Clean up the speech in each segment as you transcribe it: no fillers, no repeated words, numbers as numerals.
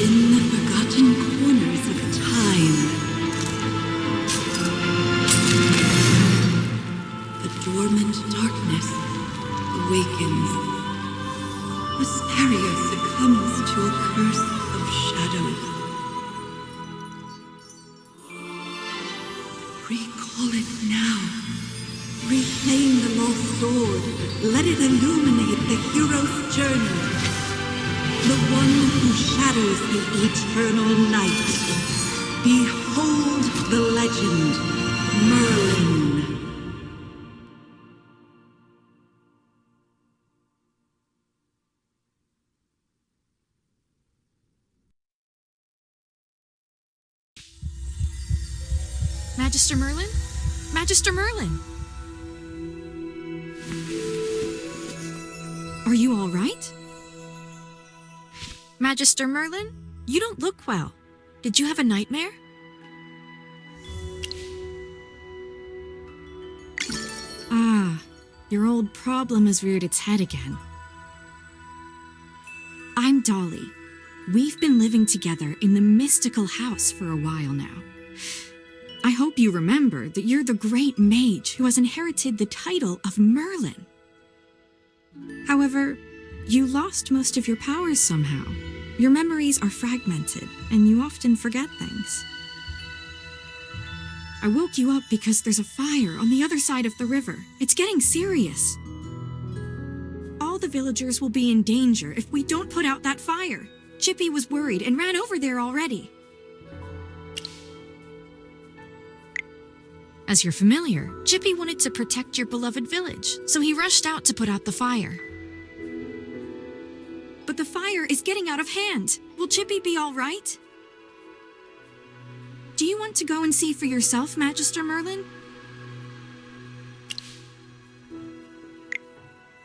in the forgotten corners of time. The dormant darkness awakens. Mysteria succumbs to a curse of shadows. Recall it now. Reclaim the lost sword. Let it illuminate the hero's journey. The one who shatters the eternal night. Behold the legend, Merlin. Magister Merlin? Magister Merlin! Are you all right? Magister Merlin, you don't look well. Did you have a nightmare? Ah, your old problem has reared its head again. I'm Dolly. We've been living together in the mystical house for a while now. I hope you remember that you're the great mage who has inherited the title of Merlin. However, you lost most of your powers somehow. Your memories are fragmented, and you often forget things. I woke you up because there's a fire on the other side of the river. It's getting serious. All the villagers will be in danger if we don't put out that fire. Chippy was worried and ran over there already. As you're familiar, Chippy wanted to protect your beloved village, so he rushed out to put out the fire. But the fire is getting out of hand. Will Chippy be all right? Do you want to go and see for yourself, Magister Merlin?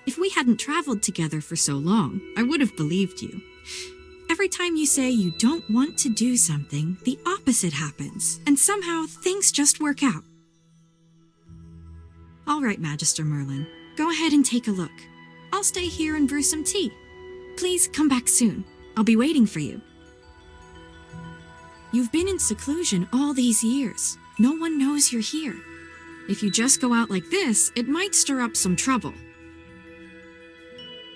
If we hadn't traveled together for so long, I would have believed you. Every time you say you don't want to do something, the opposite happens, and somehow things just work out. All right, Magister Merlin, go ahead and take a look. I'll stay here and brew some tea. Please come back soon. I'll be waiting for you. You've been in seclusion all these years. No one knows you're here. If you just go out like this, it might stir up some trouble.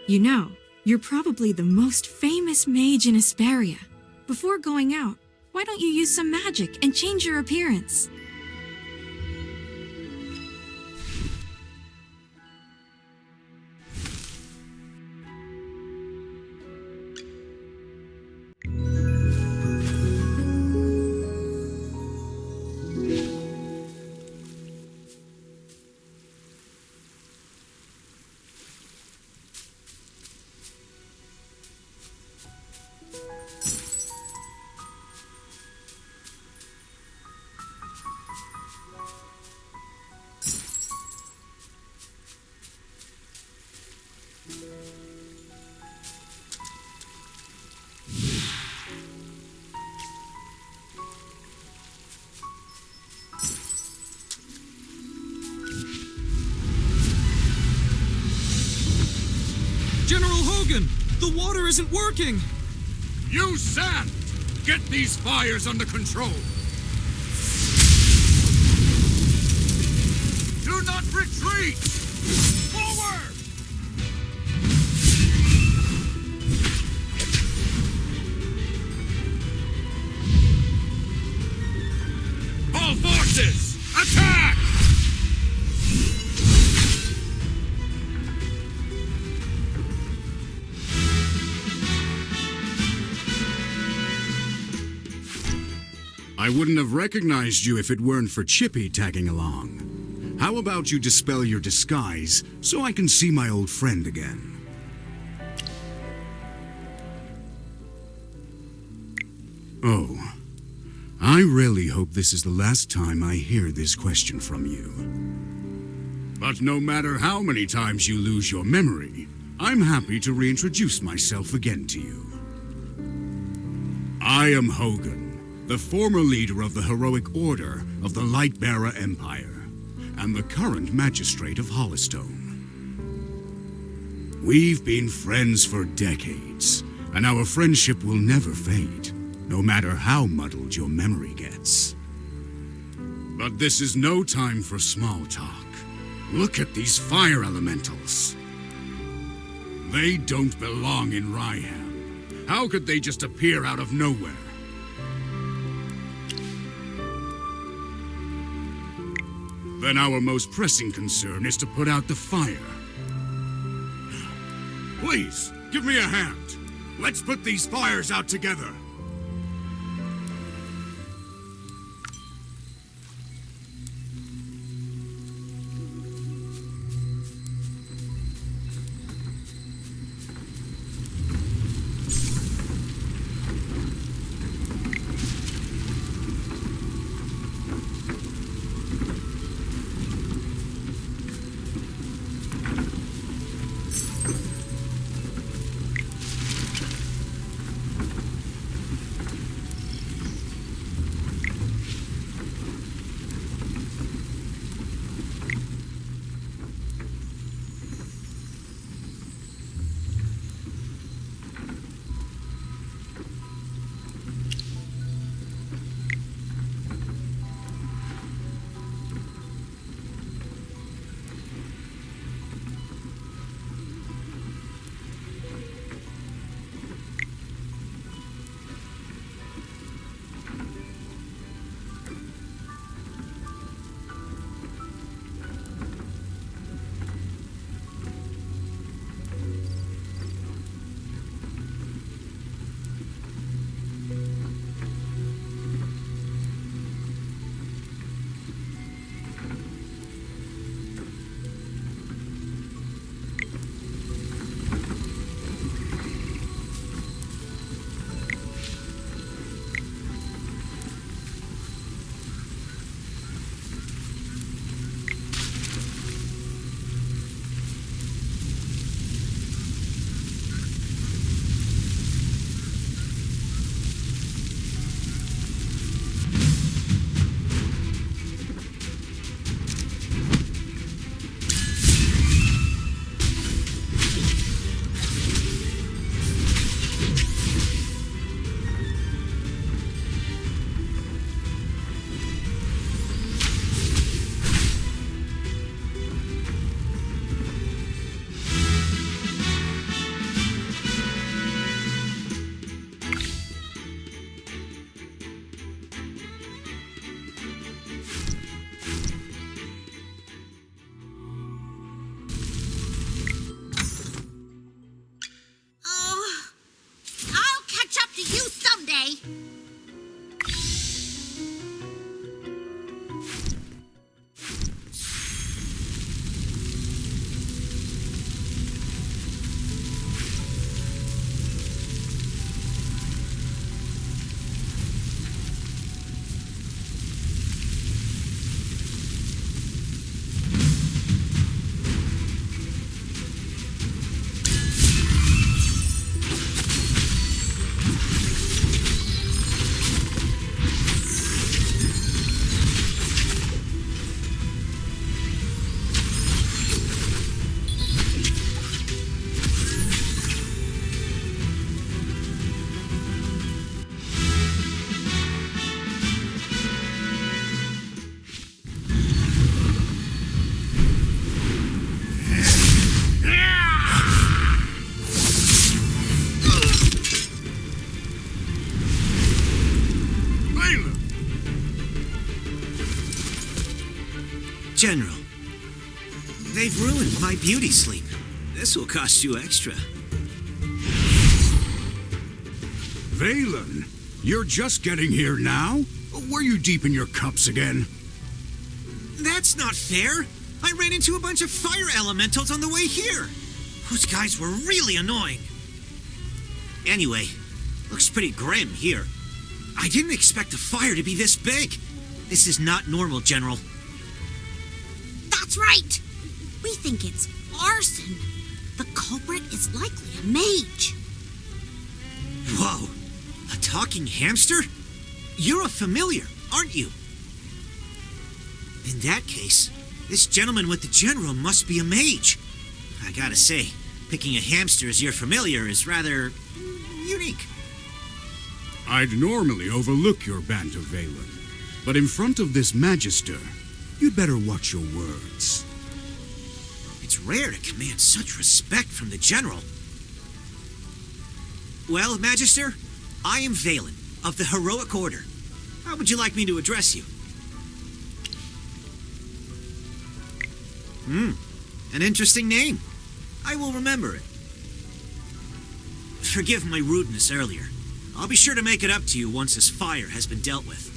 You know, you're probably the most famous mage in Asperia. Before going out, why don't you use some magic and change your appearance? General Hogan, the water isn't working! Use sand! Get these fires under control! Do not retreat! Forward! All forces, attack! I wouldn't have recognized you if it weren't for Chippy tagging along. How about you dispel your disguise so I can see my old friend again? Oh, I really hope this is the last time I hear this question from you. But no matter how many times you lose your memory, I'm happy to reintroduce myself again to you. I am Hogan, the former leader of the heroic order of the Lightbearer Empire, and the current magistrate of Hollistone. We've been friends for decades, and our friendship will never fade. no matter how muddled your memory gets. But this is no time for small talk. Look at these fire elementals. They don't belong in Ryham. How could they just appear out of nowhere? Then our most pressing concern is to put out the fire. Please, give me a hand. Let's put these fires out together. General, they've ruined my beauty sleep. This will cost you extra. Valen, you're just getting here now? Were you deep in your cups again? That's not fair. I ran into a bunch of fire elementals on the way here. Those guys were really annoying. Anyway, looks pretty grim here. I didn't expect the fire to be this big. This is not normal, General. That's right. We think it's arson. The culprit is likely a mage. Whoa, a talking hamster? You're a familiar, aren't you? In that case, this gentleman with the general must be a mage. I gotta say, picking a hamster as your familiar is rather unique. I'd normally overlook your banter, Valen, but in front of this Magister, you'd better watch your words. It's rare to command such respect from the General. Well, Magister, I am Valen, of the Heroic Order. How would you like me to address you? An interesting name. I will remember it. Forgive my rudeness earlier. I'll be sure to make it up to you once this fire has been dealt with.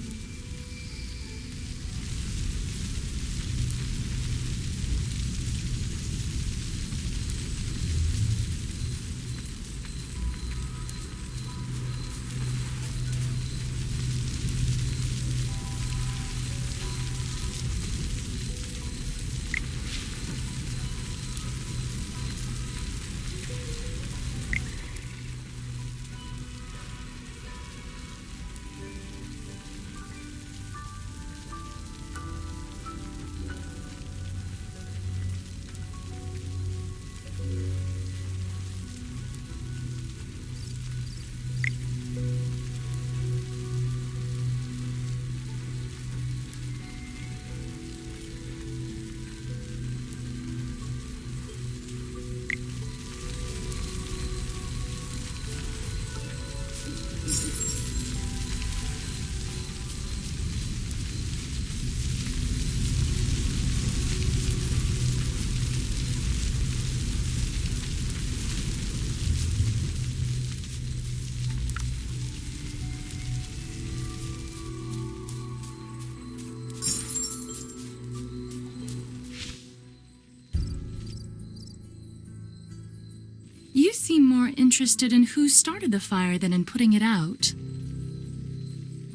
You seem more interested in who started the fire than in putting it out.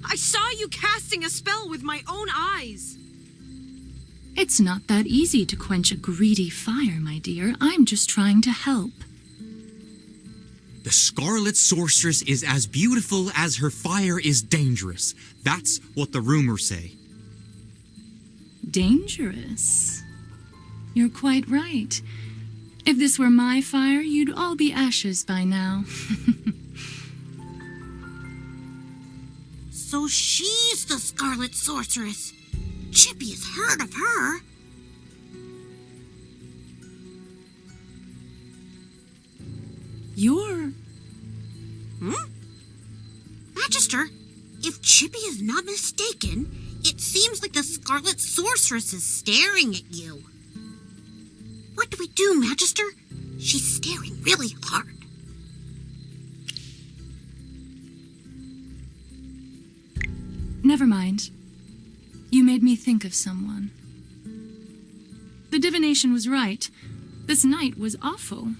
I saw you casting a spell with my own eyes. It's not that easy to quench a greedy fire, my dear. I'm just trying to help. The Scarlet Sorceress is as beautiful as her fire is dangerous. That's what the rumors say. Dangerous? You're quite right. If this were my fire, you'd all be ashes by now. So she's the Scarlet Sorceress. Chippy has heard of her. You're... Magister, if Chippy is not mistaken, it seems like the Scarlet Sorceress is staring at you. What do we do, Magister? She's staring really hard. Never mind. You made me think of someone. The divination was right. This night was awful.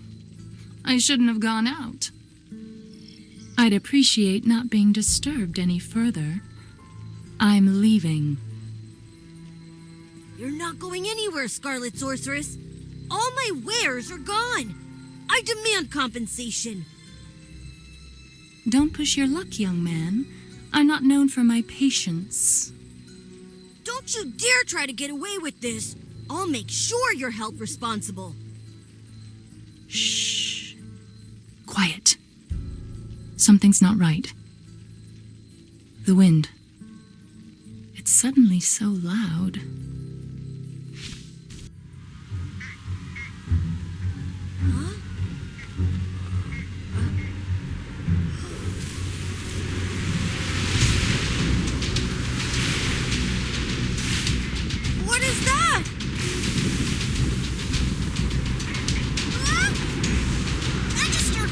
I shouldn't have gone out. I'd appreciate not being disturbed any further. I'm leaving. You're not going anywhere, Scarlet Sorceress. All my wares are gone. I demand compensation. Don't push your luck, young man. I'm not known for my patience. Don't you dare try to get away with this. I'll make sure you're held responsible. Shh. Quiet. Something's not right. The wind. It's suddenly so loud. What is that? Magister!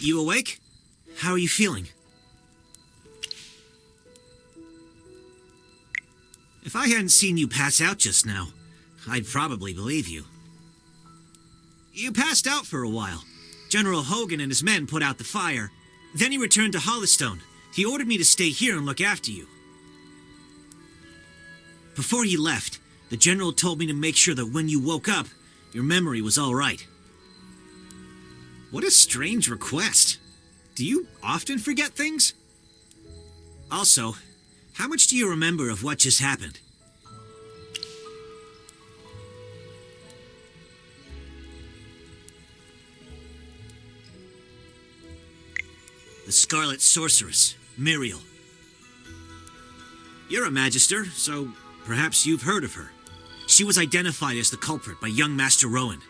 You awake? How are you feeling? If I hadn't seen you pass out just now, I'd probably believe you. You passed out for a while. General Hogan and his men put out the fire. Then he returned to Hollystone. He ordered me to stay here and look after you. Before he left, the general told me to make sure that when you woke up, your memory was all right. What a strange request. Do you often forget things? Also, how much do you remember of what just happened? The Scarlet Sorceress, Muriel. You're a Magister, so perhaps you've heard of her. She was identified as the culprit by young Master Rowan.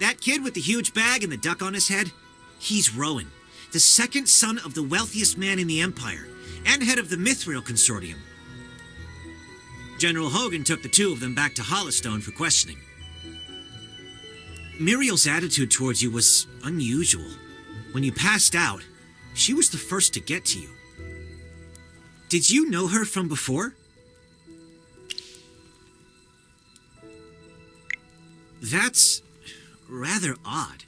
That kid with the huge bag and the duck on his head? He's Rowan, the second son of the wealthiest man in the Empire, and head of the Mithril Consortium. General Hogan took the two of them back to Hollystone for questioning. Muriel's attitude towards you was unusual. When you passed out, she was the first to get to you. Did you know her from before? That's rather odd.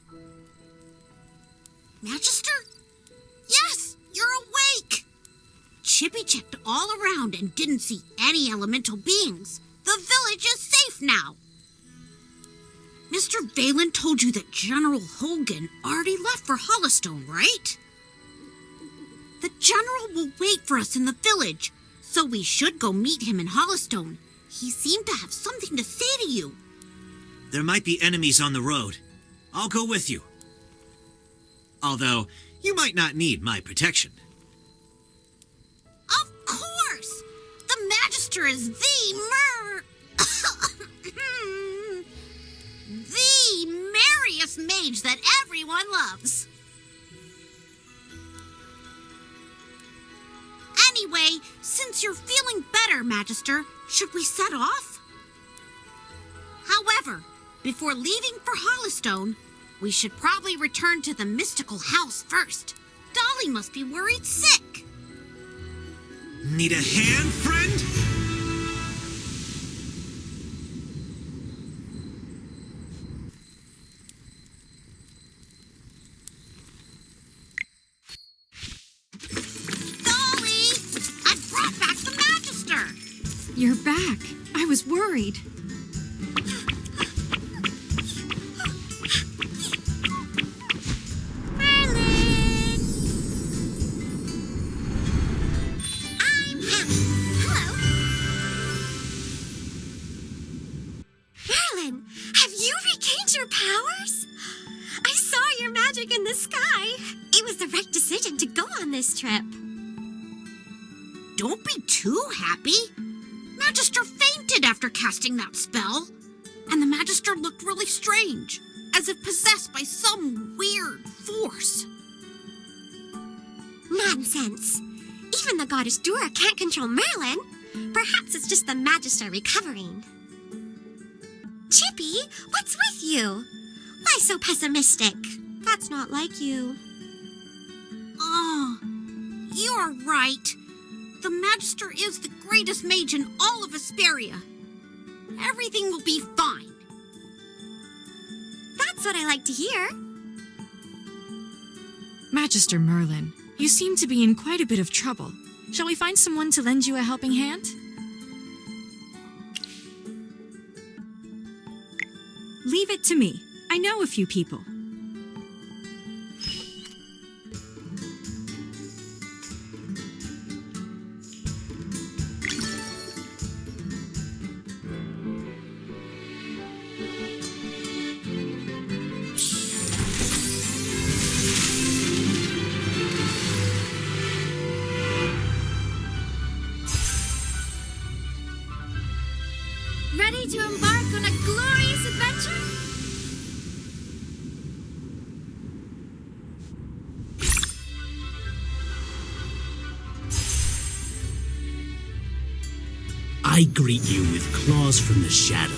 Magister? Yes, you're awake! Chippy checked all around and didn't see any elemental beings. The village is safe now. Mr. Valen told you that General Hogan already left for Hollystone, right? The General will wait for us in the village, so we should go meet him in Hollystone. He seemed to have something to say to you. There might be enemies on the road. I'll go with you. Although, you might not need my protection. Of course! The Magister is the merriest mage that everyone loves. Anyway, since you're feeling better, Magister, should we set off? However, before leaving for Hollystone, we should probably return to the mystical house first. Dolly must be worried sick. Need a hand, friend? Dolly! I brought back the Magister! You're back. I was worried. In the sky. It was the right decision to go on this trip. Don't be too happy. Magister fainted after casting that spell. And the Magister looked really strange, as if possessed by some weird force. Nonsense. Even the goddess Dura can't control Merlin. Perhaps it's just the Magister recovering. Chippy, what's with you? Why so pessimistic? That's not like you. Oh, you're right. The Magister is the greatest mage in all of Asperia. Everything will be fine. That's what I like to hear. Magister Merlin, you seem to be in quite a bit of trouble. Shall we find someone to lend you a helping hand? Leave it to me. I know a few people. Ready to embark on a glorious adventure? I greet you with claws from the shadow.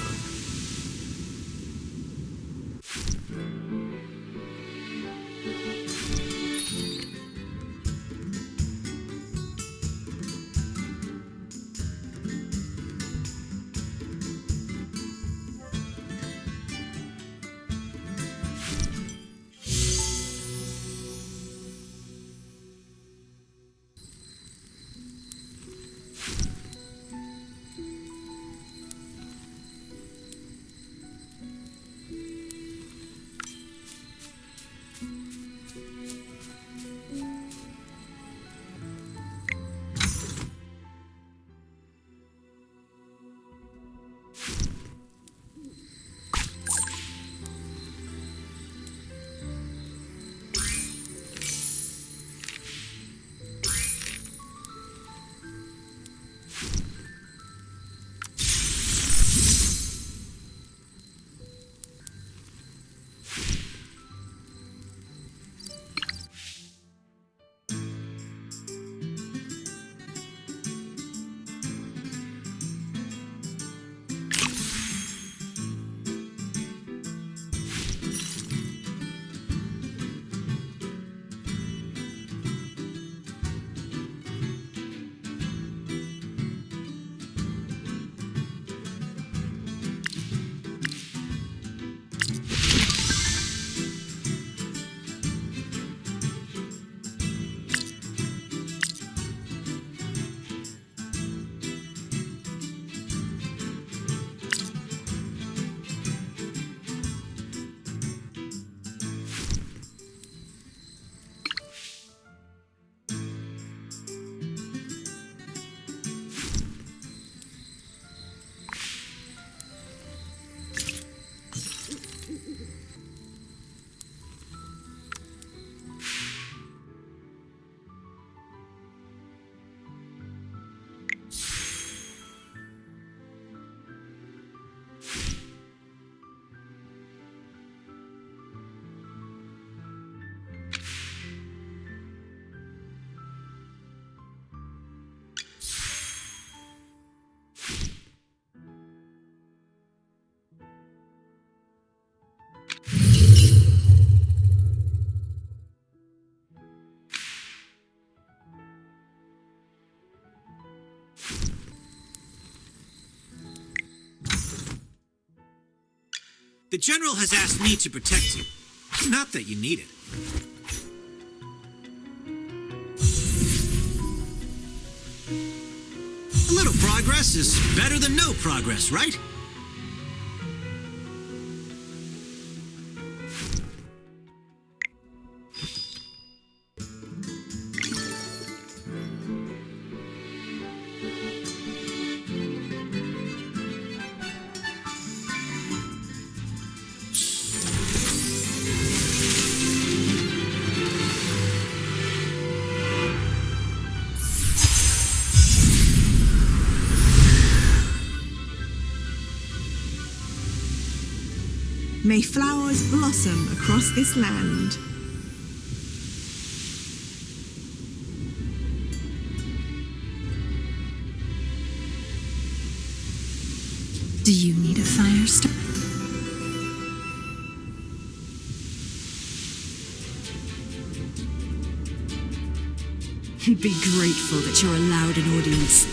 The General has asked me to protect you. Not that you need it. A little progress is better than no progress, right? May flowers blossom across this land. Do you need a fire starter? Be grateful that you're allowed an audience.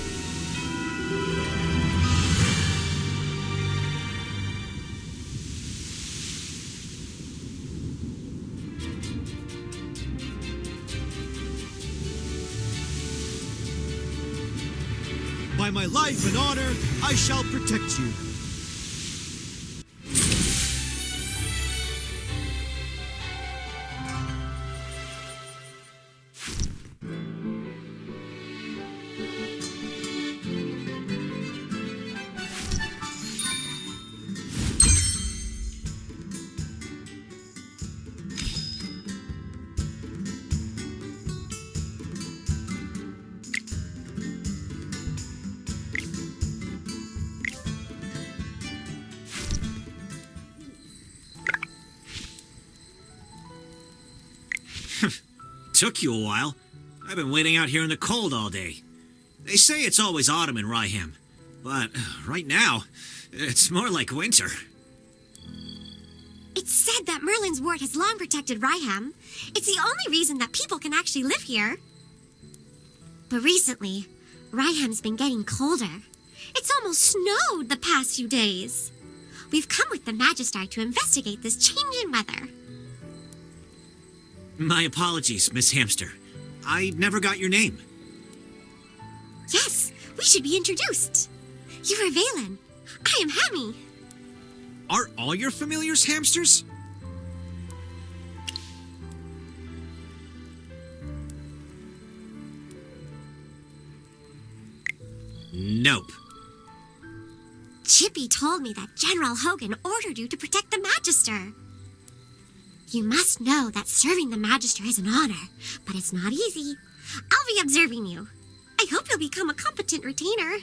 By my life and honor, I shall protect you. Took you a while. I've been waiting out here in the cold all day. They say it's always autumn in Ryham, but right now, it's more like winter. It's said that Merlin's ward has long protected Ryham. It's the only reason that people can actually live here. But recently, Ryham's been getting colder. It's almost snowed the past few days. We've come with the Magister to investigate this change in weather. My apologies, Miss Hamster. I never got your name. Yes, we should be introduced. You are Valen. I am Hammy. Are all your familiars hamsters? Nope. Chippy told me that General Hogan ordered you to protect the Magister. You must know that serving the Magister is an honor, but it's not easy. I'll be observing you. I hope you'll become a competent retainer.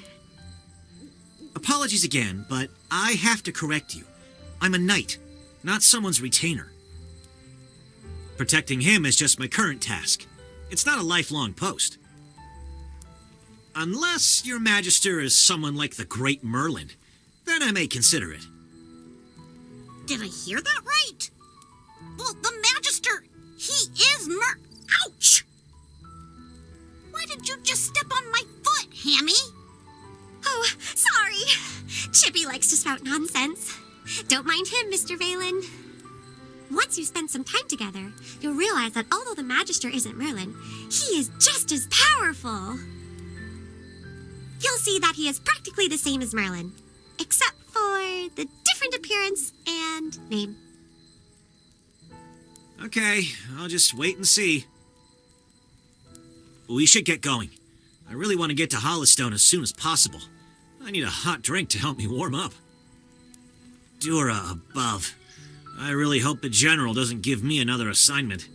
Apologies again, but I have to correct you. I'm a knight, not someone's retainer. Protecting him is just my current task. It's not a lifelong post. Unless your Magister is someone like the Great Merlin, then I may consider it. Did I hear that right? Well, the Magister, he is Ouch! Why did you just step on my foot, Hammy? Oh, sorry. Chippy likes to spout nonsense. Don't mind him, Mr. Valen. Once you spend some time together, you'll realize that although the Magister isn't Merlin, he is just as powerful. You'll see that he is practically the same as Merlin, except for the different appearance and name. Okay, I'll just wait and see. We should get going. I really want to get to Hollystone as soon as possible. I need a hot drink to help me warm up. Dura above. I really hope the General doesn't give me another assignment.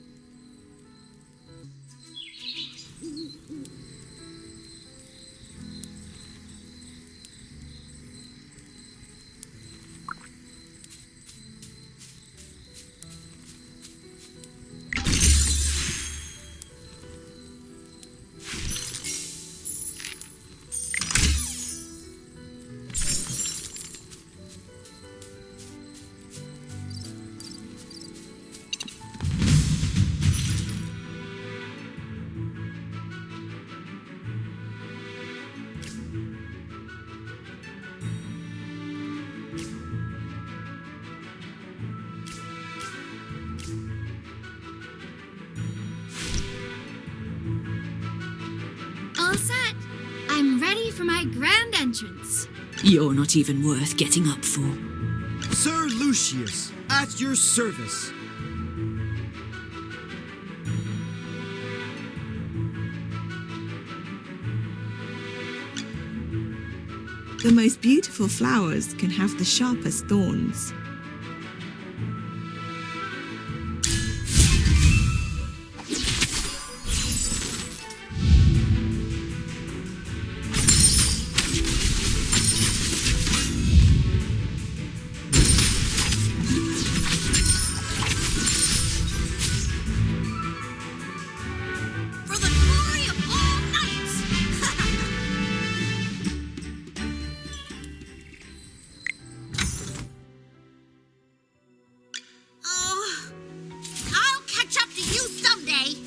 All set. I'm ready for my grand entrance. You're not even worth getting up for. Sir Lucius, at your service. The most beautiful flowers can have the sharpest thorns. For the glory of all knights! Oh, I'll catch up to you someday.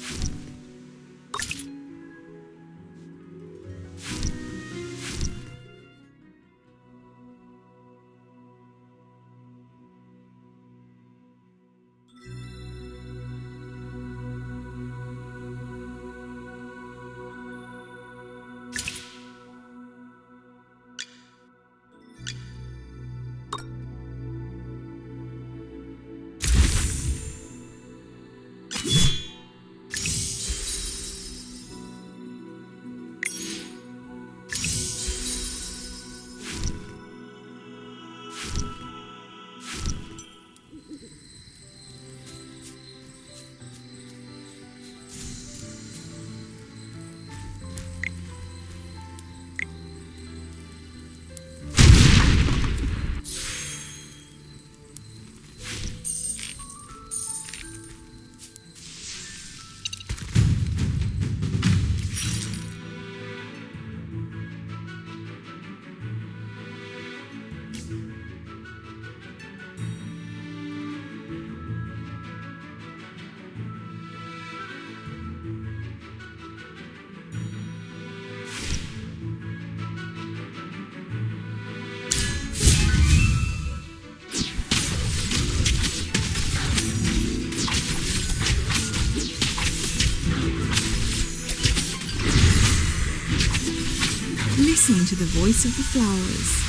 Listen to the voice of the flowers.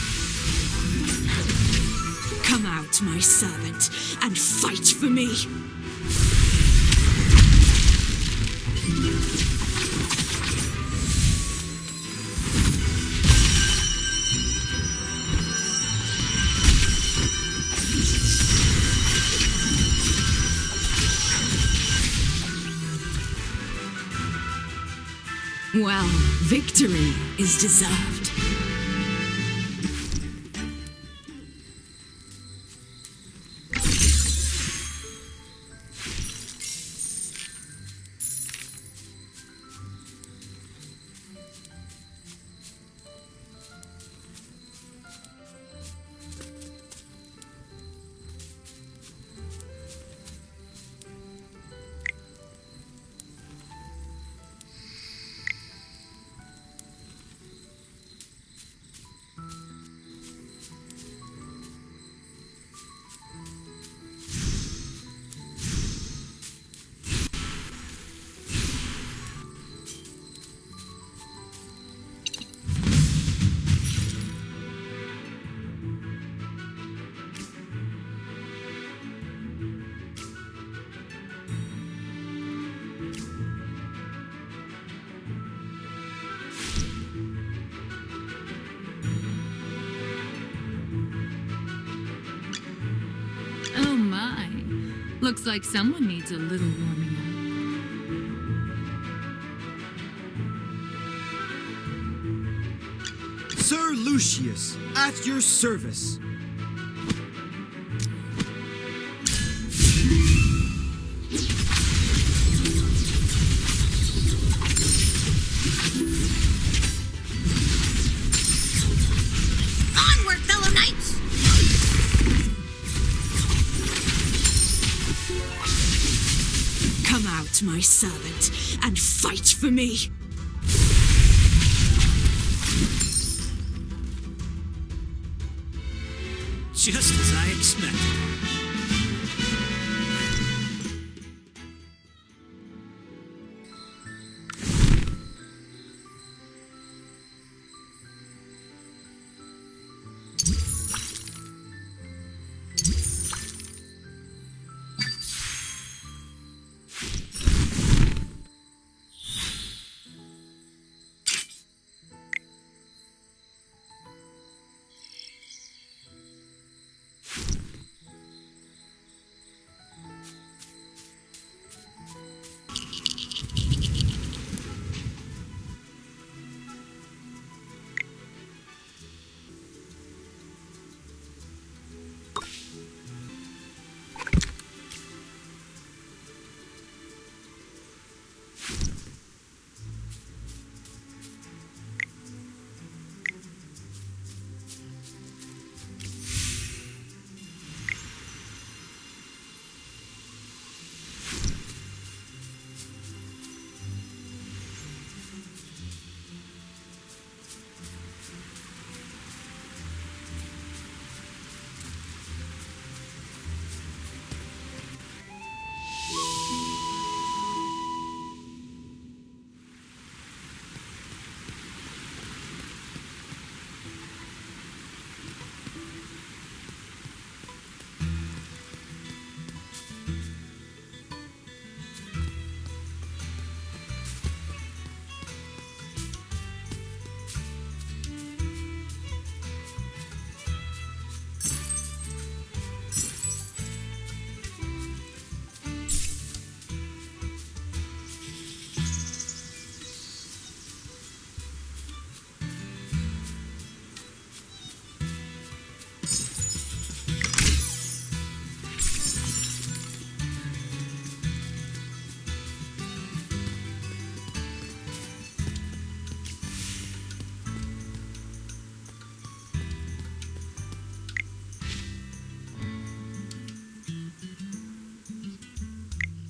Come out, my servant, and fight for me. Well, victory is deserved. Oh my. Looks like someone needs a little warming up. Sir Lucius, at your service. Onward, fellow knights! Come out, my servant, and fight for me. Just as I expected.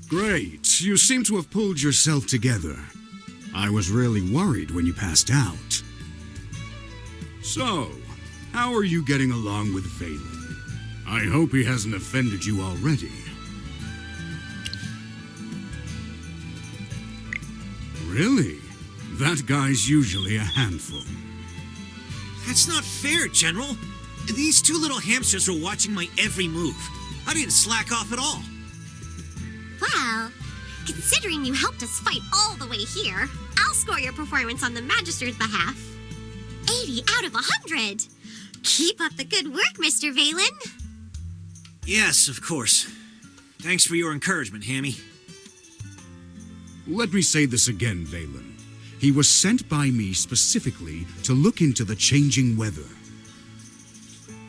Great. You seem to have pulled yourself together. I was really worried when you passed out. So, how are you getting along with Valen? I hope he hasn't offended you already. Really? That guy's usually a handful. That's not fair, General. These two little hamsters are watching my every move. I didn't slack off at all. Well, considering you helped us fight all the way here, I'll score your performance on the Magister's behalf. 80 out of 100! Keep up the good work, Mr. Valen. Yes, of course. Thanks for your encouragement, Hammy. Let me say this again, Valen. He was sent by me specifically to look into the changing weather.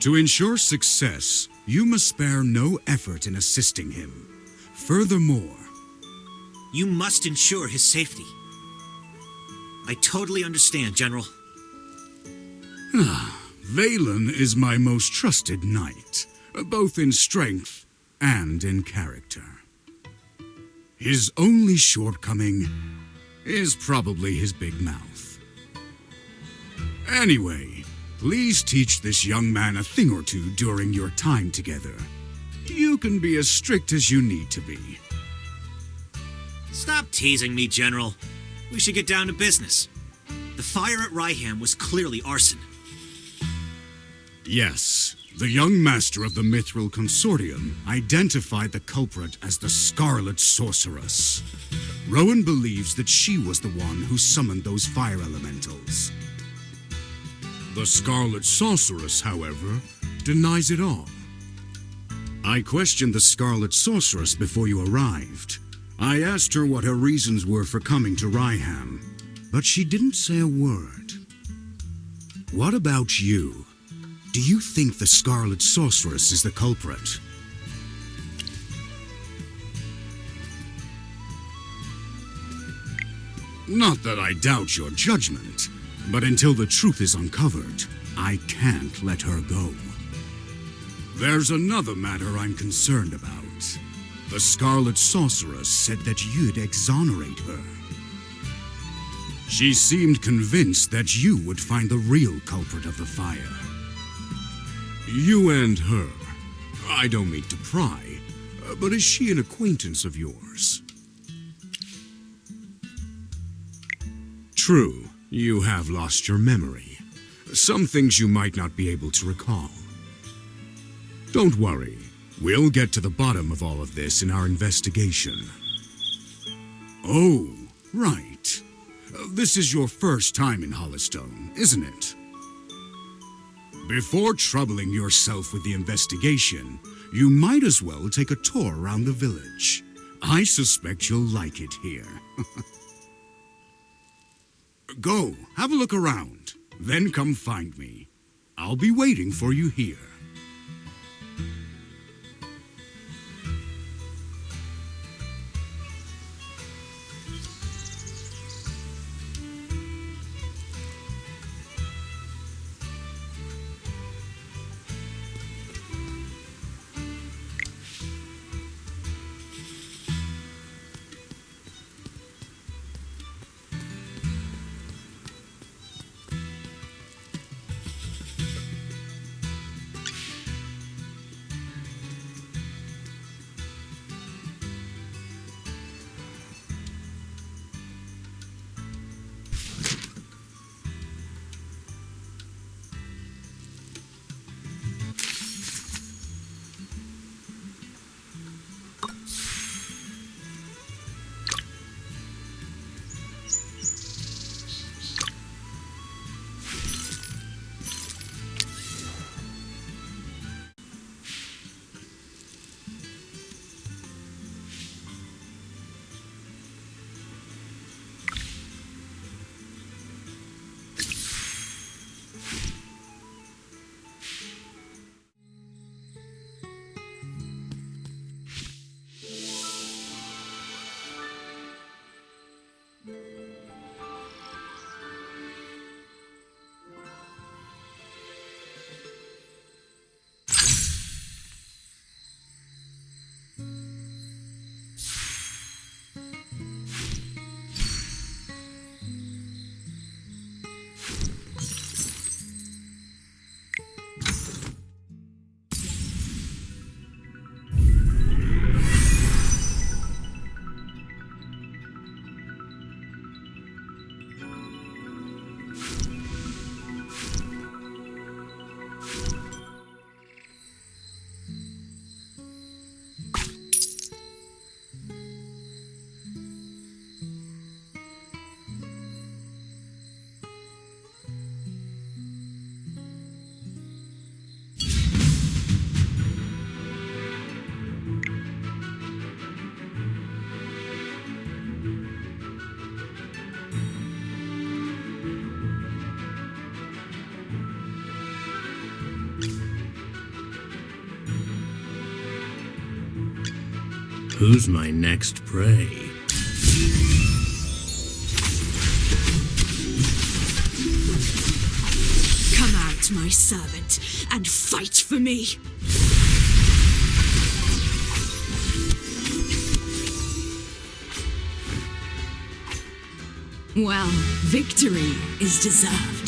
To ensure success, you must spare no effort in assisting him. Furthermore, You must ensure his safety. I totally understand, General. Valen is my most trusted knight, both in strength and in character. His only shortcoming is probably his big mouth. Anyway, please teach this young man a thing or two during your time together. You can be as strict as you need to be. Stop teasing me, General. We should get down to business. The fire at Ryham was clearly arson. Yes, the young master of the Mithril Consortium identified the culprit as the Scarlet Sorceress. Rowan believes that she was the one who summoned those fire elementals. The Scarlet Sorceress, however, denies it all. I questioned the Scarlet Sorceress before you arrived. I asked her what her reasons were for coming to Ryham, but she didn't say a word. What about you? Do you think the Scarlet Sorceress is the culprit? Not that I doubt your judgment, but until the truth is uncovered, I can't let her go. There's another matter I'm concerned about. The Scarlet Sorceress said that you'd exonerate her. She seemed convinced that you would find the real culprit of the fire. You and her. I don't mean to pry, but is she an acquaintance of yours? True, you have lost your memory. Some things you might not be able to recall. Don't worry. We'll get to the bottom of all of this in our investigation. Oh, right. This is your first time in Hollystone, isn't it? Before troubling yourself with the investigation, you might as well take a tour around the village. I suspect you'll like it here. Go, have a look around, then come find me. I'll be waiting for you here. Who's my next prey? Come out, my servant, and fight for me. Well, victory is deserved.